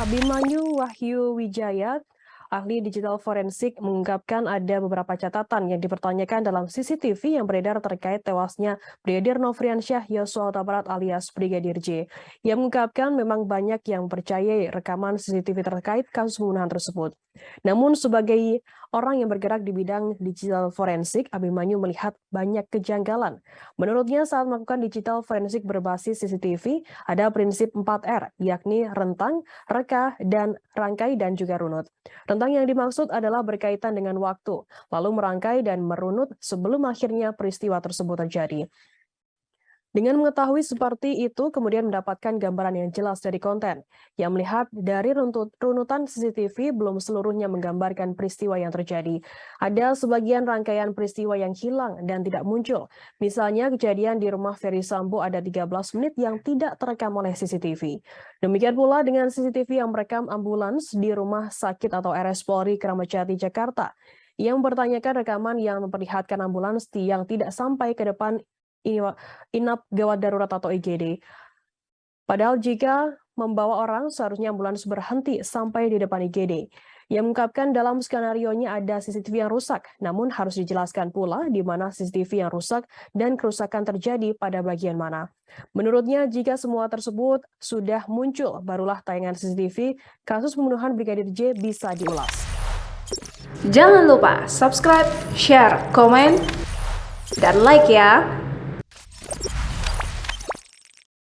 Abimanyu Wahyu Wijaya, ahli digital forensik, mengungkapkan ada beberapa catatan yang dipertanyakan dalam CCTV yang beredar terkait tewasnya Brigadir Nofriansyah Yosua Huta Barat alias Brigadir J. Ia mengungkapkan memang banyak yang percayai rekaman CCTV terkait kasus pembunuhan tersebut. Namun sebagai orang yang bergerak di bidang digital forensik, Abimanyu melihat banyak kejanggalan. Menurutnya saat melakukan digital forensik berbasis CCTV, ada prinsip 4R, yakni rentang, reka, dan rangkai dan juga runut. Rentang yang dimaksud adalah berkaitan dengan waktu, lalu merangkai dan merunut sebelum akhirnya peristiwa tersebut terjadi. Dengan mengetahui seperti itu, kemudian mendapatkan gambaran yang jelas dari konten. Yang melihat dari runutan CCTV belum seluruhnya menggambarkan peristiwa yang terjadi. Ada sebagian rangkaian peristiwa yang hilang dan tidak muncul. Misalnya kejadian di rumah Ferry Sambo ada 13 menit yang tidak terekam oleh CCTV. Demikian pula dengan CCTV yang merekam ambulans di rumah sakit atau RS Polri Kramat Jati, Jakarta. Ia mempertanyakan rekaman yang memperlihatkan ambulans yang tidak sampai ke depan inap gawat darurat atau IGD. Padahal jika membawa orang, seharusnya ambulans berhenti sampai di depan IGD. Ia mengungkapkan dalam skenario-nya ada CCTV yang rusak, namun harus dijelaskan pula di mana CCTV yang rusak dan kerusakan terjadi pada bagian mana. Menurutnya, jika semua tersebut sudah muncul, barulah tayangan CCTV kasus pembunuhan Brigadir J bisa diulas. Jangan lupa subscribe, share, komen, dan like ya!